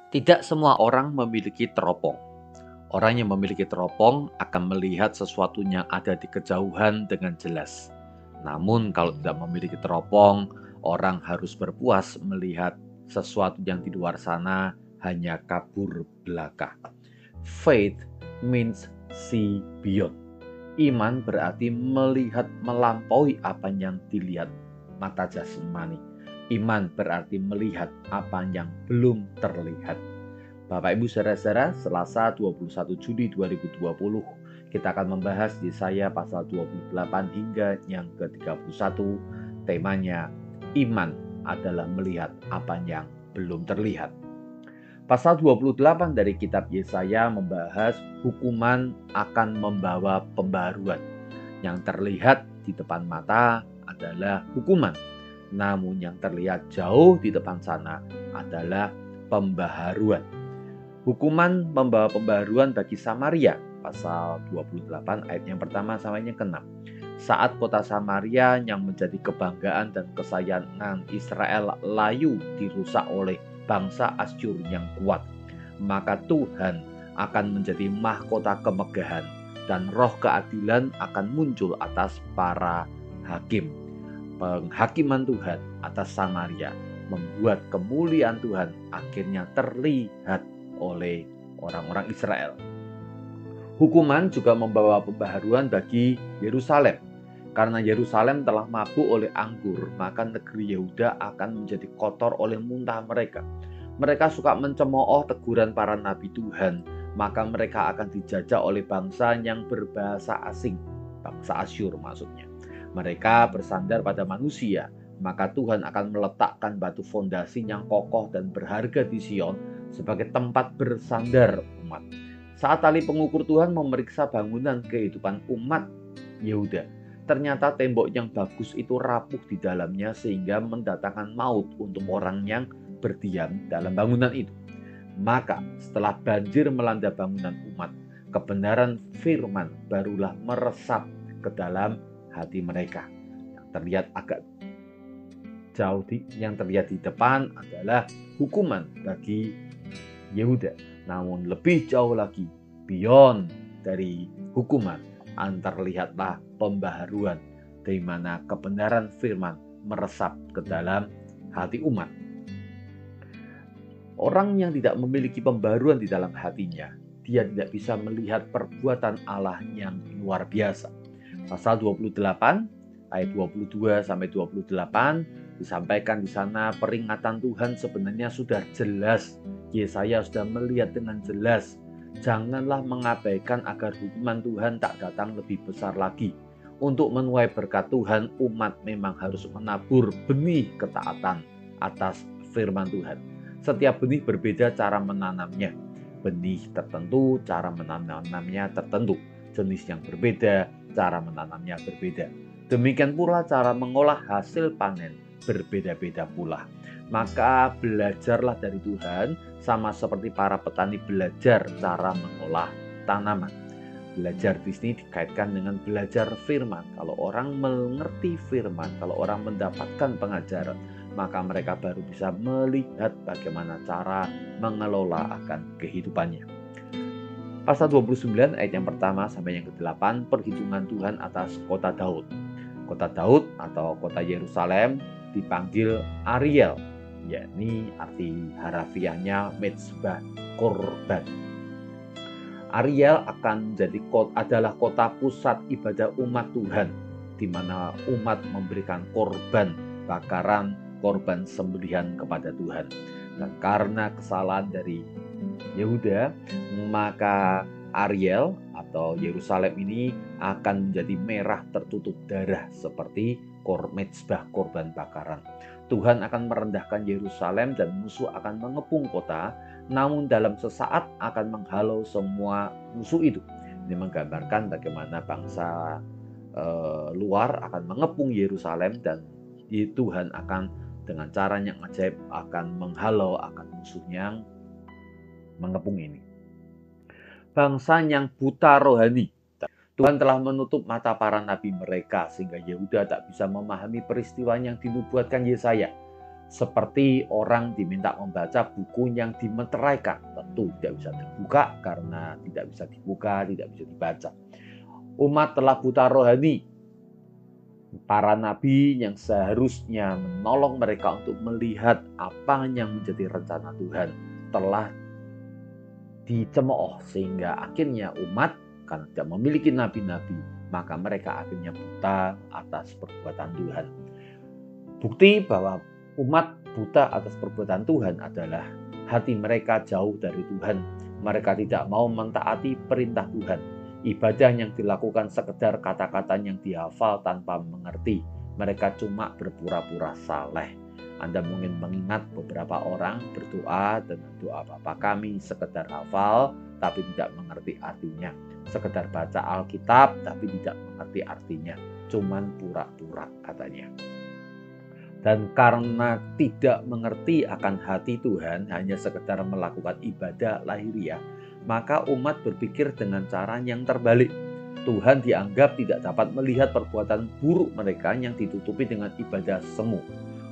Tidak semua orang memiliki teropong. Orang yang memiliki teropong akan melihat sesuatu yang ada di kejauhan dengan jelas. Namun kalau tidak memiliki teropong, orang harus berpuas melihat sesuatu yang di luar sana hanya kabur belaka. Faith means see beyond. Iman berarti melihat melampaui apa yang dilihat mata jasmani. Iman berarti melihat apa yang belum terlihat. Bapak Ibu Saudara-saudara, Selasa 21 Juli 2020, kita akan membahas Yesaya pasal 28 hingga yang ke-31. Temanya, iman adalah melihat apa yang belum terlihat. Pasal 28 dari kitab Yesaya membahas hukuman akan membawa pembaharuan. Yang terlihat di depan mata adalah hukuman, namun yang terlihat jauh di depan sana adalah pembaharuan. Hukuman membawa pembaharuan bagi Samaria, pasal 28 ayat yang pertama sampai yang ke-6. Saat kota Samaria yang menjadi kebanggaan dan kesayangan Israel layu dirusak oleh bangsa Asyur yang kuat, maka Tuhan akan menjadi mahkota kemegahan dan roh keadilan akan muncul atas para hakim. Penghakiman Tuhan atas Samaria membuat kemuliaan Tuhan akhirnya terlihat oleh orang-orang Israel. Hukuman juga membawa pembaharuan bagi Yerusalem. Karena Yerusalem telah mabuk oleh anggur, maka negeri Yehuda akan menjadi kotor oleh muntah mereka. Mereka suka mencemooh teguran para nabi Tuhan, maka mereka akan dijajah oleh bangsa yang berbahasa asing, bangsa Asyur maksudnya. Mereka bersandar pada manusia, maka Tuhan akan meletakkan batu fondasi yang kokoh dan berharga di Sion sebagai tempat bersandar umat. Saat tali pengukur Tuhan memeriksa bangunan kehidupan umat Yehuda, ternyata tembok yang bagus itu rapuh di dalamnya sehingga mendatangkan maut untuk orang yang berdiam dalam bangunan itu. Maka setelah banjir melanda bangunan umat, kebenaran firman barulah meresap ke dalam hati mereka. Yang terlihat agak jauh yang terlihat di depan adalah hukuman bagi Yehuda. Namun lebih jauh lagi, beyond dari hukuman, terlihatlah pembaharuan, di mana kebenaran firman meresap ke dalam hati umat. Orang yang tidak memiliki pembaharuan di dalam hatinya, dia tidak bisa melihat perbuatan Allah yang luar biasa. Pasal 28 ayat 22 sampai 28 disampaikan di sana peringatan Tuhan sebenarnya sudah jelas. Yesaya sudah melihat dengan jelas. Janganlah mengabaikan agar hukuman Tuhan tak datang lebih besar lagi. Untuk menuai berkat Tuhan, umat memang harus menabur benih ketaatan atas firman Tuhan. Setiap benih berbeda cara menanamnya. Benih tertentu, cara menanamnya tertentu. Jenis yang berbeda, cara menanamnya berbeda. Demikian pula cara mengolah hasil panen berbeda-beda pula. Maka belajarlah dari Tuhan, sama seperti para petani belajar cara mengolah tanaman. Belajar di sini dikaitkan dengan belajar firman. Kalau orang mengerti firman, kalau orang mendapatkan pengajaran, maka mereka baru bisa melihat bagaimana cara mengelola akan kehidupannya. Pasal 29 ayat yang pertama sampai yang ke-8, perhitungan Tuhan atas kota Daud. Kota Daud atau kota Yerusalem dipanggil Ariel, yakni arti harafiahnya mezbah korban. Ariel akan adalah kota pusat ibadah umat Tuhan, di mana umat memberikan korban bakaran, korban sembelihan kepada Tuhan. Dan karena kesalahan dari Yehuda, maka Ariel atau Yerusalem ini akan menjadi merah tertutup darah seperti mezbah korban bakaran. Tuhan akan merendahkan Yerusalem dan musuh akan mengepung kota, namun dalam sesaat akan menghalau semua musuh itu. Ini menggambarkan bagaimana bangsa luar akan mengepung Yerusalem dan Tuhan akan dengan cara yang ajaib akan menghalau akan musuh yang mengepung ini. Bangsa yang buta rohani. Tuhan telah menutup mata para nabi mereka sehingga Yehuda tak bisa memahami peristiwa yang dinubuatkan Yesaya. Seperti orang diminta membaca buku yang dimeteraikan, tentu tidak bisa terbuka karena tidak bisa dibuka, tidak bisa dibaca. Umat telah buta rohani. Para nabi yang seharusnya menolong mereka untuk melihat apa yang menjadi rencana Tuhan telah dicemooh, sehingga akhirnya umat karena tidak memiliki nabi-nabi, maka mereka akhirnya buta atas perbuatan Tuhan. Bukti bahwa umat buta atas perbuatan Tuhan adalah hati mereka jauh dari Tuhan. Mereka tidak mau mentaati perintah Tuhan. Ibadah yang dilakukan sekedar kata-kata yang dihafal tanpa mengerti. Mereka cuma berpura-pura saleh. Anda mungkin mengingat beberapa orang berdoa dengan doa Bapa Kami sekedar hafal tapi tidak mengerti artinya. Sekedar baca Alkitab tapi tidak mengerti artinya. Cuman pura-pura katanya. Dan karena tidak mengerti akan hati Tuhan, hanya sekedar melakukan ibadah lahiriah, maka umat berpikir dengan cara yang terbalik. Tuhan dianggap tidak dapat melihat perbuatan buruk mereka yang ditutupi dengan ibadah semu.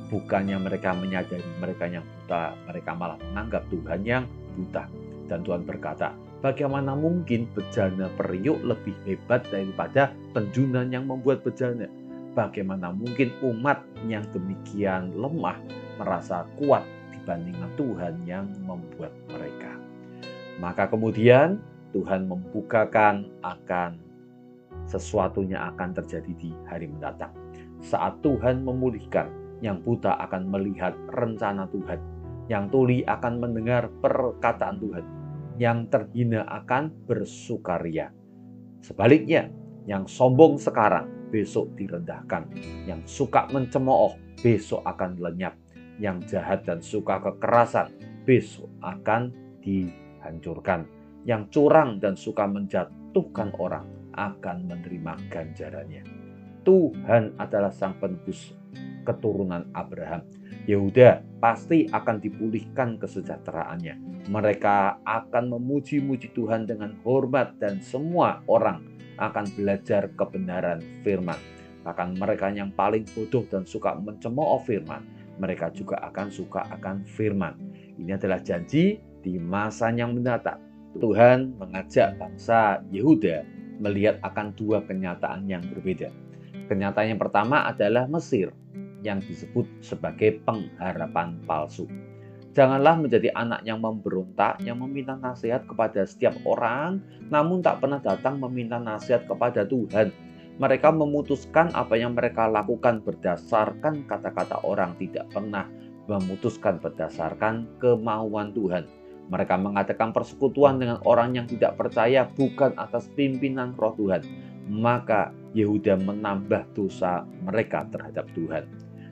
Bukannya mereka menyadari mereka yang buta, mereka malah menganggap Tuhan yang buta. Dan Tuhan berkata, bagaimana mungkin bejana periuk lebih hebat daripada penjunan yang membuat bejana? Bagaimana mungkin umat yang demikian lemah merasa kuat dibandingkan Tuhan yang membuat mereka? Maka kemudian Tuhan membukakan akan sesuatunya akan terjadi di hari mendatang. Saat Tuhan memulihkan, yang buta akan melihat rencana Tuhan, yang tuli akan mendengar perkataan Tuhan, yang terhina akan bersukaria. Sebaliknya, yang sombong sekarang besok direndahkan, yang suka mencemooh besok akan lenyap, yang jahat dan suka kekerasan besok akan dihancurkan, yang curang dan suka menjatuhkan orang akan menerima ganjarannya. Tuhan adalah sang penebus keturunan Abraham. Yehuda pasti akan dipulihkan kesejahteraannya. Mereka akan memuji-muji Tuhan dengan hormat dan semua orang akan belajar kebenaran firman. Bahkan mereka yang paling bodoh dan suka mencemooh firman, mereka juga akan suka akan firman. Ini adalah janji di masa yang mendatang. Tuhan mengajak bangsa Yehuda melihat akan dua kenyataan yang berbeda. Kenyataan yang pertama adalah Mesir, yang disebut sebagai pengharapan palsu. Janganlah menjadi anak yang memberontak, yang meminta nasihat kepada setiap orang, namun tak pernah datang meminta nasihat kepada Tuhan. Mereka memutuskan apa yang mereka lakukan berdasarkan kata-kata orang, tidak pernah memutuskan berdasarkan kemauan Tuhan. Mereka mengadakan persekutuan dengan orang yang tidak percaya bukan atas pimpinan Roh Tuhan. Maka Yehuda menambah dosa mereka terhadap Tuhan.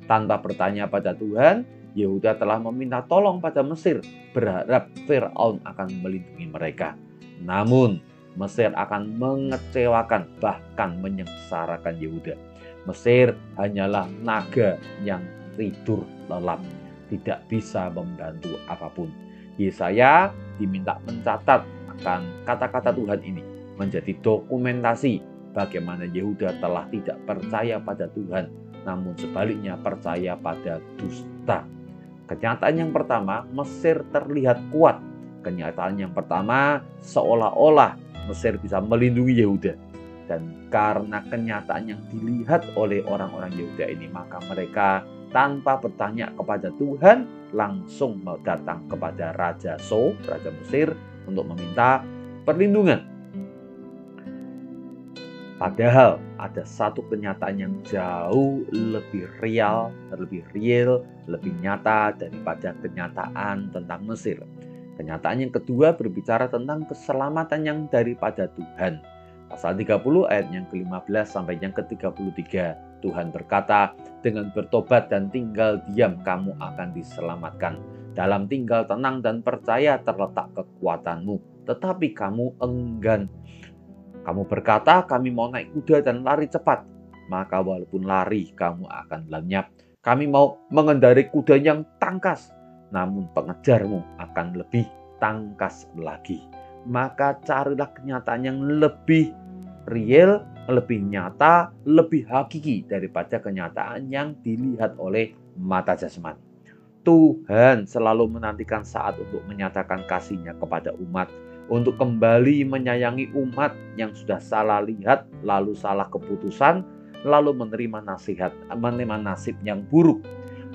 Tanpa bertanya pada Tuhan, Yehuda telah meminta tolong pada Mesir, berharap Firaun akan melindungi mereka. Namun, Mesir akan mengecewakan, bahkan menyengsarakan Yehuda. Mesir hanyalah naga yang tidur lelap, tidak bisa membantu apapun. Yesaya diminta mencatat akan kata-kata Tuhan ini, menjadi dokumentasi bagaimana Yehuda telah tidak percaya pada Tuhan, namun sebaliknya percaya pada dusta. Kenyataan yang pertama, Mesir terlihat kuat. Kenyataan yang pertama, seolah-olah Mesir bisa melindungi Yehuda. Dan karena kenyataan yang dilihat oleh orang-orang Yehuda ini, maka mereka tanpa bertanya kepada Tuhan, langsung datang kepada Raja So, Raja Mesir, untuk meminta perlindungan. Padahal ada satu kenyataan yang jauh lebih real, lebih nyata daripada kenyataan tentang Mesir. Kenyataan yang kedua berbicara tentang keselamatan yang daripada Tuhan. Pasal 30 ayat yang ke-15 sampai yang ke-33. Tuhan berkata, dengan bertobat dan tinggal diam kamu akan diselamatkan. Dalam tinggal tenang dan percaya terletak kekuatanmu, tetapi kamu enggan. Kamu berkata, kami mau naik kuda dan lari cepat. Maka walaupun lari, kamu akan lenyap. Kami mau mengendarai kuda yang tangkas, namun pengejarmu akan lebih tangkas lagi. Maka carilah kenyataan yang lebih real, lebih nyata, lebih hakiki daripada kenyataan yang dilihat oleh mata jasmani. Tuhan selalu menantikan saat untuk menyatakan kasih-Nya kepada umat, untuk kembali menyayangi umat yang sudah salah lihat, lalu salah keputusan, lalu menerima nasib yang buruk.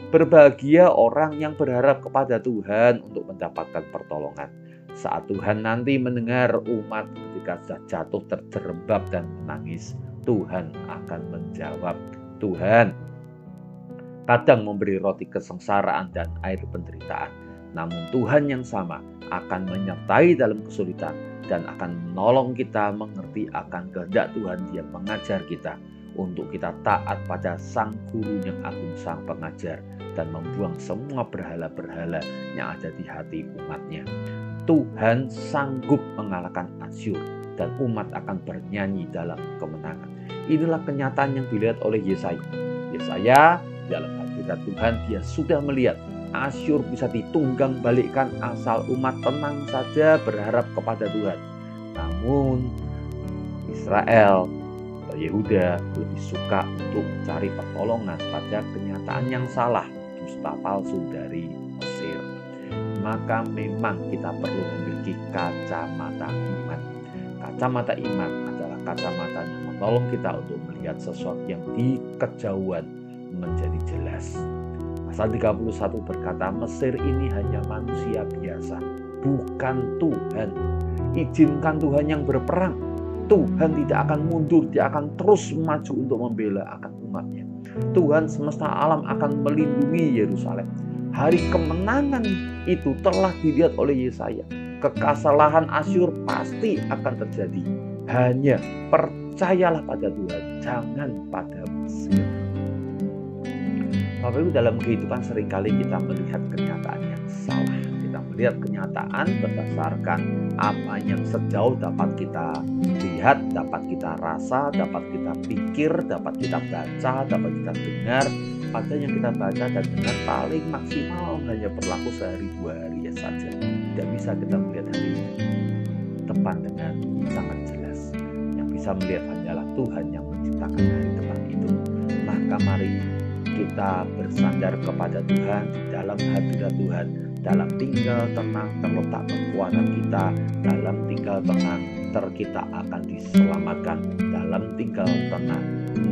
Berbahagia orang yang berharap kepada Tuhan untuk mendapatkan pertolongan. Saat Tuhan nanti mendengar umat ketika sudah jatuh terjerembab dan menangis, Tuhan akan menjawab. Tuhan kadang memberi roti kesengsaraan dan air penderitaan, namun Tuhan yang sama akan menyertai dalam kesulitan dan akan menolong kita mengerti akan kehendak Tuhan. Dia mengajar kita untuk kita taat pada Sang Guru yang agung, Sang Pengajar, dan membuang semua berhala-berhala yang ada di hati umatnya. Tuhan sanggup mengalahkan Asyur dan umat akan bernyanyi dalam kemenangan. Inilah kenyataan yang dilihat oleh Yesaya. Yesaya dalam hadirat Tuhan, dia sudah melihat Asyur bisa ditunggang balikkan asal umat tenang saja berharap kepada Tuhan. Namun Israel atau Yehuda lebih suka untuk mencari pertolongan pada kenyataan yang salah, dusta palsu dari Mesir. Maka memang kita perlu memiliki kacamata iman. Kacamata iman adalah kacamata yang menolong kita untuk melihat sesuatu yang di kejauhan menjadi jelas. Pasal 31 berkata, Mesir ini hanya manusia biasa, bukan Tuhan. Izinkan Tuhan yang berperang. Tuhan tidak akan mundur, dia akan terus maju untuk membela akan umatnya. Tuhan semesta alam akan melindungi Yerusalem. Hari kemenangan itu telah dilihat oleh Yesaya. Kekalahan Asyur pasti akan terjadi. Hanya percayalah pada Tuhan, jangan pada Mesir. Bapak Ibu, dalam kehidupan seringkali kita melihat kenyataan yang salah. Kita melihat kenyataan berdasarkan apa yang sejauh dapat kita lihat, dapat kita rasa, dapat kita pikir, dapat kita baca, dapat kita dengar. Padahal yang kita baca dan dengar paling maksimal hanya berlaku sehari 2 hari saja. Tidak bisa kita melihat hari depan dengan sangat jelas. Yang bisa melihat hanyalah Tuhan yang menciptakan hari depan itu. Maka mari kita bersandar kepada Tuhan, di dalam hadirat Tuhan, dalam tinggal tenang terletak kekuatan kita, dalam tinggal tenang kita akan diselamatkan, dalam tinggal tenang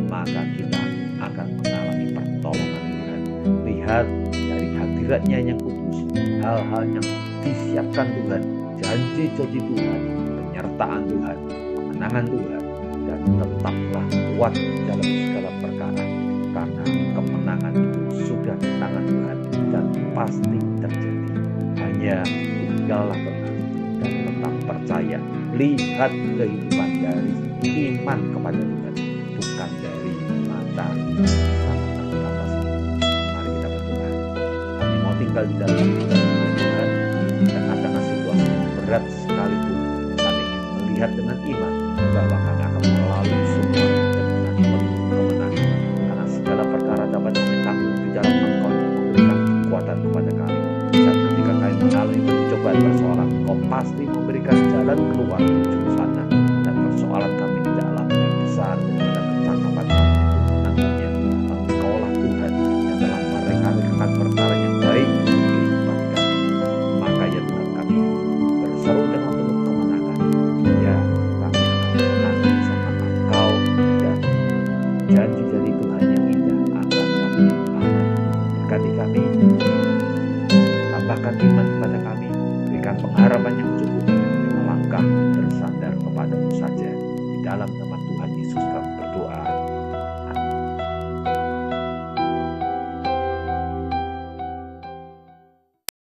maka kita akan mengalami pertolongan Tuhan. Lihat dari hadiratnya yang kudus, hal-hal yang disiapkan Tuhan, janji-janji Tuhan, penyertaan Tuhan, kemenangan Tuhan, dan tetaplah kuat dalam segala perkara, karena kemenangan itu sudah di tangan Tuhan dan pasti terjadi. Hanya tinggallah tenang dan tetap percaya. Lihat kehidupan dari iman kepada Tuhan, bukan dari mata kata sendiri. Mari kita berdoa. Kami mau tinggal di dalam Tuhan, dan ada situasi yang berat sekalipun kami ingin melihat dengan iman bahwa kami akan melalui semua dengan penuh kemenangan. Karena segala perkara dapat kami tanggung di dalam Engkau yang memberikan kekuatan kepada kami. Dan ketika kami mengalami pencobaan persoalan, Engkau pasti memberikan jalan keluar menuju ke sana. Dan persoalan kami tidaklah lebih besar daripada kecakapan kami. Nantinya Engkaulah Tuhan yang telah mereka-rekakan perkara yang baik di kehidupan kami. Maka ya Tuhan, kami berseru dengan penuh kemenangan. Ya, kami akan menang bersama Engkau, dan janji-janji Tuhan yang indah akan kami alami. Berkati kami, tambahkan iman kepada kami, berikan pengharapan yang cukup, melangkah bersandar kepadamu saja. Di dalam nama Tuhan Yesus kami